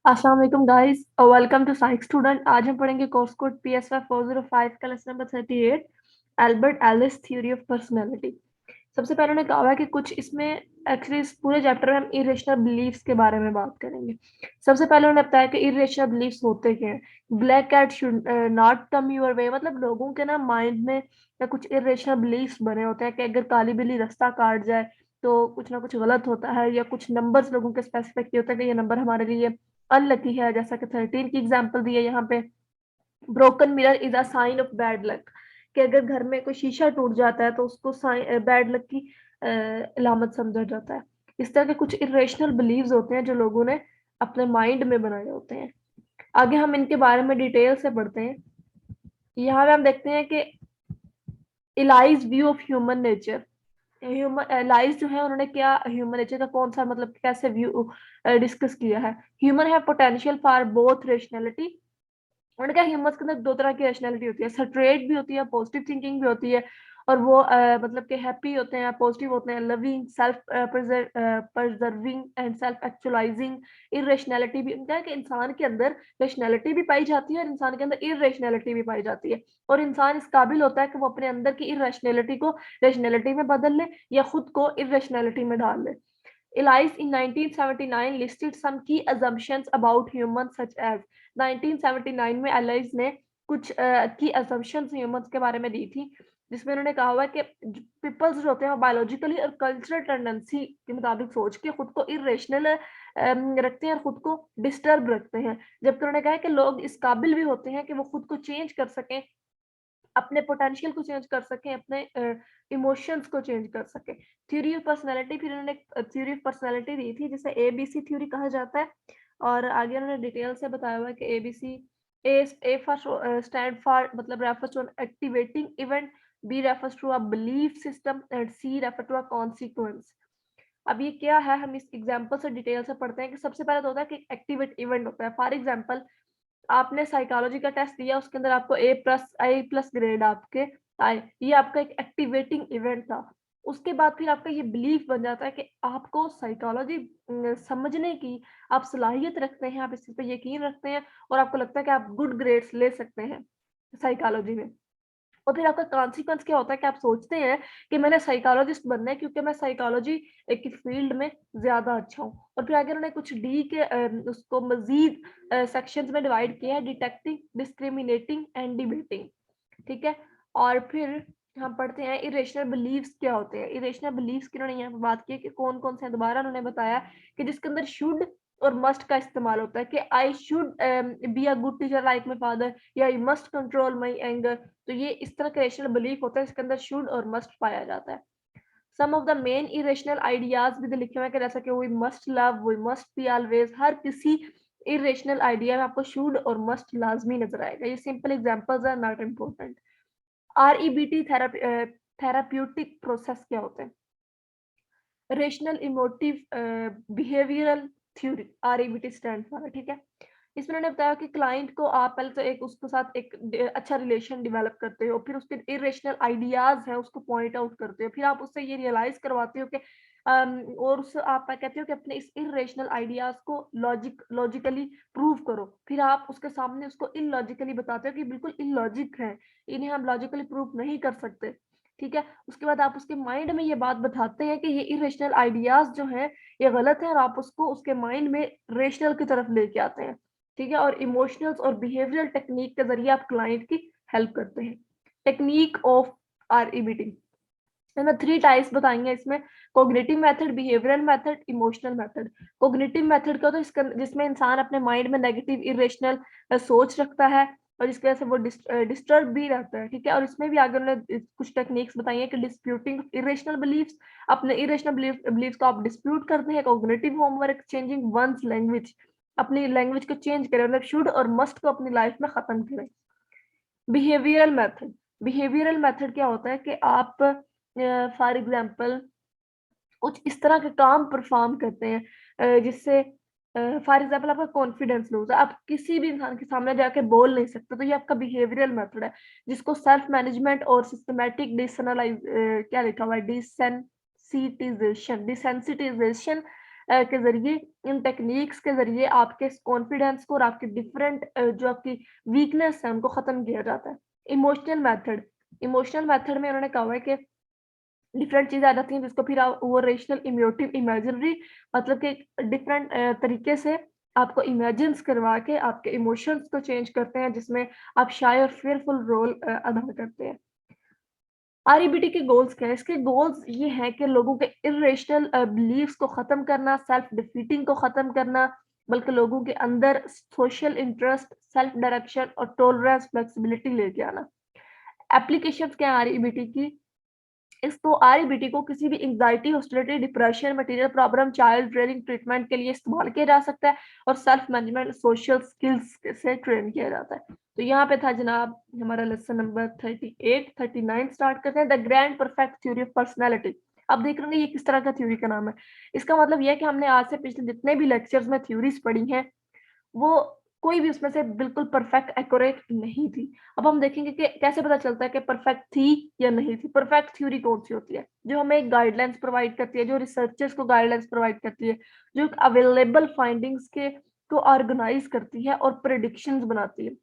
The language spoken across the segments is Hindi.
अस्सलाम वालेकुम guys, welcome to science student. आज हम पढ़ेंगे कोर्स कोड PSY 405 का lesson number 38, Albert Ellis theory of personality. सबसे पहले उन्होंने कहा है कि कुछ इसमें एक्चुअली इस पूरे चैप्टर में हम इरेशनल बिलीफ्स के बारे में बात करेंगे। सबसे पहले उन्होंने बताया कि इरेशनल बिलीफ्स होते क्या हैं। Black cat should not come your way, मतलब लोगों के ना माइंड में या कुछ इरेशनल बिलीफ्स बने होते हैं कि अगर काली बिल्ली रास्ता काट जाए तो कुछ ना कुछ गलत होता है, या कुछ नंबर्स लोगों के स्पेसिफिक होता है कि ये नंबर हमारे लिए अनलकी है, जैसा कि 13 की एग्जांपल दी है यहाँ पे। Broken mirror is a sign of bad luck, कि अगर घर में कोई शीशा टूट जाता है तो उसको बैड लक की अलामत समझा जाता है। इस तरह के कुछ इरेशनल बिलीव्स होते हैं जो लोगों ने अपने माइंड में बनाए होते हैं। आगे हम इनके बारे में डिटेल से पढ़ते हैं। यहाँ पे हम देखते हैं कि Ellis view of human nature. Human लाइज जो है उन्होंने क्या ह्यूमन नेचर का कौन सा मतलब कैसे व्यू डिस्कस किया है। ह्यूमन है पोटेंशियल फॉर बोथ रेशनैलिटी। उन्होंने कहा ह्यूमंस के अंदर दो तरह की रैशनैलिटी होती है, स्ट्रेट भी होती है, पॉजिटिव थिंकिंग भी होती है। और वो मतलब कि हैप्पी होते हैं, पॉजिटिव होते हैं, loving, self preserving and self actualizing. Irrationality भी उनका है कि इंसान के अंदर रैशनैलिटी भी पाई जाती है और इंसान के अंदर इरेशनैलिटी भी पाई जाती है। और इंसान इस काबिल होता है कि वो अपने अंदर की इरेशनैलिटी को रैशनैलिटी में बदल ले या खुद को इरेशनैलिटी में डाल ले। Elias in 1979 listed some key assumptions about humans such as 1979 में एलाइज ने कुछ की assumptions humans के बारे में दी थी, जिसमें उन्होंने कहा हुआ है कि पीपल्स जो होते हैं वो बायोलॉजिकली और कल्चरल टेंडेंसी के मुताबिक सोच के खुद को इरेशनल रखते हैं और खुद को डिस्टर्ब रखते हैं। जबकि उन्होंने कहा है कि लोग इस काबिल भी होते हैं कि वो खुद को चेंज कर सकें, अपने पोटेंशियल को चेंज कर सकें, अपने इमोशंस को चेंज कर सकें। थ्योरी ऑफ पर्सनैलिटी, फिर उन्होंने थ्योरी ऑफ पर्सनैलिटी दी थी जिसे ABC थ्योरी कहा जाता है। और आगे उन्होंने डिटेल से बताया हुआ है कि ABC, A for stand for मतलब refers to an activating event, B refers to a belief system and C refer to a consequence. अब ये क्या है, हम इस एग्जांपल से डिटेल से पढ़ते हैं कि सबसे पहले तो होता है कि एक्टिवेट इवेंट होता है। फॉर एग्जांपल, आपने साइकोलॉजी का टेस्ट दिया, उसके अंदर आपको A+ ग्रेड आपके आए, ये आपका एक एक्टिवेटिंग इवेंट था। उसके बाद फिर आपका ये बिलीफ बन जाता है कि आपको साइकोलॉजी समझने की आप सलाहियत रखते हैं, आप इस चीज़ पे यकीन रखते हैं और आपको लगता है कि आप गुड ग्रेड्स ले सकते हैं साइकोलॉजी में। और फिर आपका कॉन्सिक्वेंस क्या होता है कि आप सोचते हैं कि मैंने साइकोलॉजिस्ट बनना है क्योंकि मैं साइकोलॉजी एक फील्ड में ज़्यादा अच्छा हूँ। और फिर आगे उन्होंने कुछ डी के उसको मज़ीद सेक्शंस में डिवाइड किया है, डिटेक्टिंग, डिस्क्रिमिनेटिंग एंड डिबेटिंग। ठीक है? और फिर हम पढ़ते हैं इरेशनल बिलीव्स क्या होते हैं। इरेशनल बिलीव्स की उन्होंने यहाँ पे बात की है कि कौन-कौन से हैं। दोबारा उन्होंने बताया कि जिसके अंदर शुड और मस्ट का इस्तेमाल होता है कि I should be a good teacher like my father, या I must control my anger. तो ये इस तरह का इरेशनल बिलीफ होता है, इसके अंदर शुड और मस्ट पाया जाता है। Some of the main irrational ideas भी लिखे हुए हैं कि जैसा कि we must love, we must be always. हर किसी इरेशनल आइडिया में आपको शुड और मस्ट लाजमी नजर आएगा। ये simple examples are not important. REBT therapeutic process क्या होते हैं? Rational emotive behavioural theory, REBT stand for है। ठीक है? इसमें उन्होंने बताया कि क्लाइंट को आप पहले तो एक उसके साथ एक अच्छा रिलेशन डेवलप करते हो, फिर उसके इरेशनल आइडियाज है उसको पॉइंट आउट करते हो, फिर आप उससे ये रियलाइज करवाते हो कि और उससे आप कहते हो कि अपने इस इरेशनल आइडियाज को लॉजिकली प्रूव करो। फिर आप उसके सामने उसको इलॉजिकली बताते हो कि बिल्कुल इलॉजिक है, इन्हें हम लॉजिकली प्रूव नहीं कर सकते। ठीक है? उसके बाद आप उसके माइंड में ये बात बताते हैं कि ये इरेशनल आइडियाज जो हैं ये गलत है, और आप उसको उसके माइंड में रेशनल की तरफ लेके आते हैं। ठीक है? और इमोशनल्स और बिहेवियरल टेक्निक के ज़रिए आप क्लाइंट की हेल्प करते हैं। टेक्निक ऑफ REBT, मैं 3 टाइप्स बताएँगे इसमें। Cognitive method, behavioural method, emotional method. Cognitive method का तो जिसमें इंसान अपने माइंड में नेगेटिव इरेशनल सोच रखता है और जिसकी वजह से वो डिस्टर्ब भी रहता है। ठीक है? और इसमें भी आगे उन्होंने कुछ टेक्निक्स बताई हैं कि डिस्प्यूटिंग इरेशनल बिलीफ्स, अपने इरेशनल बिलीफ्स को आप डिस्प्यूट करते हैं। Cognitive homework, changing one's language, अपनी लैंग्वेज को चेंज करें, मतलब शुड और मस्ट को अपनी लाइफ में खत्म करें। बिहेवियरल मेथड, बिहेवियरल मेथड क्या होता है कि आप फॉर एग्जांपल कुछ इस तरह के काम परफॉर्म करते हैं जिससे फॉर एग्जांपल आपका कॉन्फिडेंस लूज है, आप किसी भी इंसान के सामने जाके बोल नहीं सकते, तो ये आपका बिहेवियरल मेथड है जिसको सेल्फ मैनेजमेंट और सिस्टमैटिक डिसनलाइज क्या लिखा हुआ है, डिसेंसिटाइजेशन, डिसेंसिटाइजेशन के जरिए, इन टेक्निक्स के जरिए आपके कॉन्फिडेंस को और आपकी डिफरेंट जो आपकी वीकनेस है उनको खत्म किया जाता है। इमोशनल मेथड में उन्होंने कहा हुआ है कि डिफरेंट चीज़ें आ जाती हैं जिसको फिर आप वो रेशनल, इमोटिव, इमेजिनरी मतलब कि डिफरेंट तरीके से आपको इमेजिन्स करवा के आपके इमोशंस को चेंज करते हैं, जिसमें आप शाय और फेयरफुल रोल अदा करते हैं। आरईबीटी के गोल्स क्या है? इसके गोल्स ये हैं कि लोगों के इर्रेशनल बिलीव्स को ख़त्म करना, सेल्फ डिफीटिंग को ख़त्म करना, बल्कि लोगों के अंदर सोशल इंटरेस्ट, सेल्फ डायरेक्शन और टॉलरेंस, फ्लेक्सिबिलिटी लेके आना। एप्लीकेशंस क्या है आरईबीटी की? इसको आरईबीटी को किसी भी anxiety, hostility, depression, material problem, child rearing treatment के लिए इस्तेमाल किया जा सकता है और सेल्फ मैनेजमेंट, सोशल स्किल्स से ट्रेन किया जाता है। तो यहाँ पे था जनाब हमारा लेसन नंबर 38, 39 स्टार्ट करते हैं, the grand perfect theory of personality. अब देख लेंगे ये किस तरह का थ्योरी का नाम है। इसका मतलब ये है कि हमने आज से पिछले जितने भी लेक्चर्स में थ्योरीज पढ़ी हैं, वो कोई भी उसमें से बिल्कुल परफेक्ट एक्यूरेट नहीं थी। अब हम देखेंगे कि कैसे पता चलता है कि परफेक्ट थी या नहीं थी। परफेक्ट थ्योरी कौन-सी होती है? जो हमें एक गाइडलाइंस प्रोवाइड करती है, जो रिसर्चर्स को गाइडलाइंस प्रोवाइड करती है, जो एक अवेलेबल फाइंडिंग्स के को ऑर्गेनाइज़ करती है और प्रेडिक्शंस बनाती है।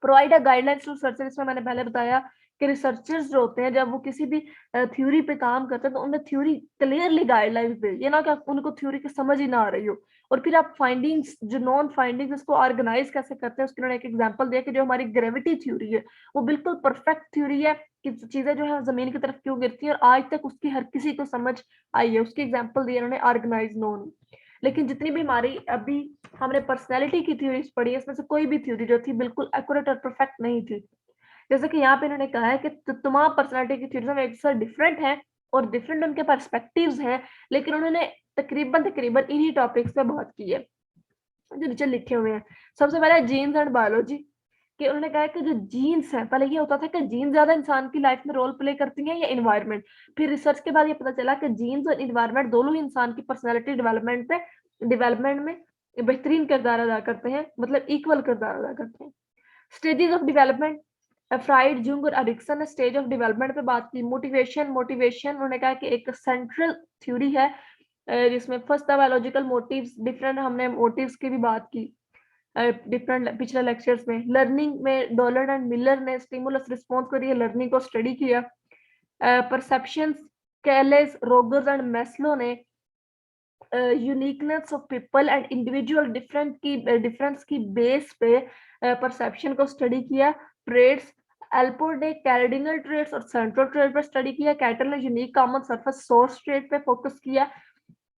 Provide a guidelines to researcher, इसमें मैंने पहले बताया कि रिसर्चर्स जो होते हैं जब वो किसी भी थ्योरी पे काम करते हैं तो उन्हें थ्योरी क्लियरली गाइडलाइंस दे, ये ना कि उनको थ्योरी की समझ ही ना आ रही हो। और फिर आप फाइंडिंग्स जो नॉन फाइंडिंग्स उसको ऑर्गेनाइज कैसे करते हैं, उसके उन्होंने एक एग्जांपल दिया कि जो हमारी ग्रेविटी थ्योरी है वो बिल्कुल परफेक्ट थ्योरी है कि चीजें जो है जमीन की तरफ क्यों गिरती हैं और आज तक उसकी हर किसी को समझ आई है। उसकी एग्जाम्पल दी उन्होंने ऑर्गेनाइज नॉन। लेकिन जितनी भी हमारी अभी हमने पर्सनैलिटी की थ्योरीज पढ़ी है, इसमें से कोई भी थ्योरी जो थी बिल्कुल एक्यूरेट और परफेक्ट नहीं थी। जैसे कि यहाँ पे इन्होंने कहा है कि तमाम पर्सनैलिटी की थ्योरीज में एक दूसरे डिफरेंट हैं और डिफरेंट उनके पर्सपेक्टिव्स हैं, लेकिन उन्होंने तकरीबन तकरीबन इन्हीं टॉपिक्स पे बात की है जो नीचे लिखे हुए हैं। सबसे पहले जीन्स एंड बायोलॉजी, कि उन्होंने कहा है कि जो जीन्स हैं, पहले ये होता था कि जीन्स ज़्यादा इंसान की लाइफ में रोल प्ले करती हैं या एनवायरनमेंट। फिर रिसर्च के बाद ये पता चला कि जीन्स और एनवायरनमेंट दोनों ही इंसान की पर्सनैलिटी डेवलपमेंट में बेहतरीन किरदार अदा करते हैं, मतलब इक्वल किरदार अदा करते हैं। Stages of development, fried, Jung और एरिक्सन ने स्टेज ऑफ डेवलपमेंट पे बात की। मोटिवेशन उन्होंने कहा कि एक सेंट्रल थ्योरी है जिसमें फर्स्ट था बायोलॉजिकल मोटिव्स, डिफरेंट हमने मोटिव्स की भी बात की डिफरेंट पिछले लेक्चर्स में। लर्निंग में डॉलर एंड मिलर ने स्टिमुलस रिस्पॉन्स को लर्निंग को स्टडी किया। परसेप्शंस, कैलेस, रोगर्स एंड मेस्लो ने uniqueness of people and individual difference की बेस पे परसेप्शन को स्टडी किया। ट्रेड्स, एल्पोर्ट ने कैर्डिनल ट्रेड्स और सेंट्रल ट्रेड पर स्टडी किया। कैटल ने unique common surface source trade पे फोकस किया।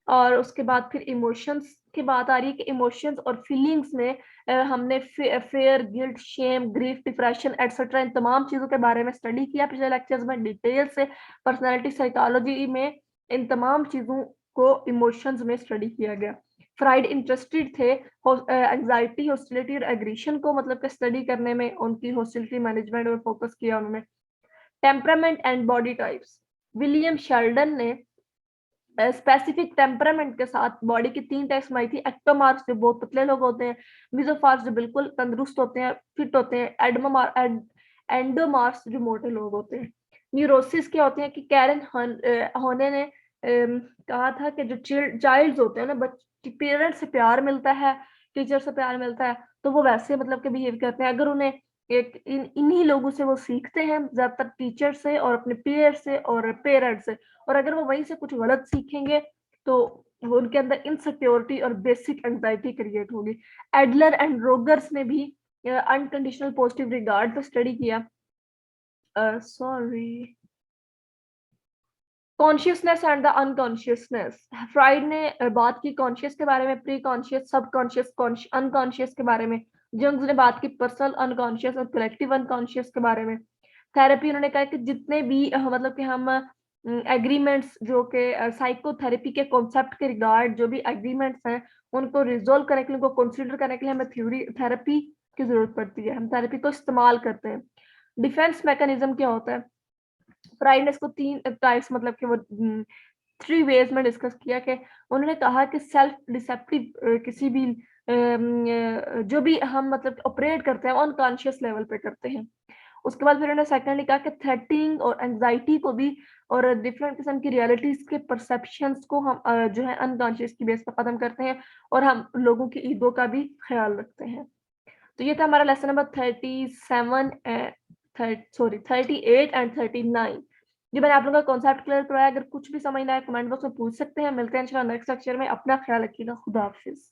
और उसके बाद फिर इमोशंस की बात आ रही है कि इमोशंस और फीलिंग्स में हमने fear, guilt, shame, grief, depression etcetera इन तमाम चीज़ों के बारे में स्टडी किया पिछले लेक्चर्स में डिटेल से। पर्सनैलिटी साइकोलॉजी में इन तमाम चीज़ों को इमोशंस में स्टडी किया गया। फ्राइड इंटरेस्टेड थे एंग्जाइटी, हॉस्टिलिटी और एग्रीशन को मतलब कि स्टडी करने में, उनकी हॉस्टिलिटी मैनेजमेंट में फोकस किया उन्होंने। Temperament and body types, William Sheldon ने स्पेसिफिक टेम्परामेंट के साथ बॉडी की 3 टाइप्स बनाई थी। एक्टोमार्फ्स जो बहुत पतले लोग होते हैं, मेसोमॉर्फ्स जो बिल्कुल तंदुरुस्त होते हैं, फिट होते हैं, एंडोमॉर्फ्स जो मोटे लोग होते हैं। न्यूरोसिस क्या होते हैं कि कैरन होने ने कहा था कि जो चाइल्ड्स होते हैं ना, पेरेंट्स से प्यार मिलता है, टीचर से प्यार मिलता है, तो वो वैसे मतलब के बिहेव करते हैं। अगर उन्हें एक इन्हीं लोगों से वो सीखते हैं, ज़्यादातर टीचर से और अपने पीयर से और पेरेंट्स से। और अगर वो वहीं से कुछ गलत सीखेंगे तो वो उनके अंदर इनसिक्योरिटी और बेसिक एंजाइटी क्रिएट होगी। एडलर एंड रोगर्स ने भी अनकंडीशनल पॉजिटिव रिगार्ड पे स्टडी किया। Sorry, consciousness and the unconsciousness, fried ने बात की कॉन्शियस के बारे में, प्री कॉन्शियस, सबकॉन्शियस, अनकॉन्शियस के बारे में। जंग्स ने बात की पर्सनल अनकॉन्शियस और कलेक्टिव अनकॉन्शियस के बारे में। थेरेपी उन्होंने कहा कि जितने भी मतलब कि हम एग्रीमेंट्स जो कि साइकोथेरेपी के कॉन्सेप्ट के रिगार्ड जो भी एग्रीमेंट्स हैं उनको रिजोल्व करने के लिए, उनको कंसीडर करने के लिए हमें थेरेपी की जरूरत पड़ती है, हम थेरेपी को इस्तेमाल करते हैं। डिफेंस मैकेनिज्म क्या होता है? फ्राइड ने इसको 3 टाइप्स मतलब कि वो 3 वेज में डिस्कस किया कि उन्होंने कहा कि सेल्फ डिसेप्टिव किसी भी जो भी हम मतलब ऑपरेट करते हैं अनकॉन्शियस लेवल पे करते हैं। उसके बाद फिर उन्होंने सेकंडली कहा कि थ्रेटनिंग और एंग्जाइटी को भी और डिफरेंट किस्म की रियलिटीज के परसेप्शंस को हम जो है अनकॉन्शियस की बेस पर खत्म करते हैं और हम लोगों की ईगो का भी ख्याल रखते हैं। तो ये था हमारा लेसन नंबर 37 सॉरी 38 एंड 39। जी मैंने आप लोगों का कॉन्सेप्ट क्लियर करवाया। अगर कुछ भी समझ ना आए कमेंट बॉक्स में पूछ सकते हैं। मिलते हैं इंशाल्लाह नेक्स्ट लेक्चर में। अपना ख्याल रखिएगा। खुदा हाफिज।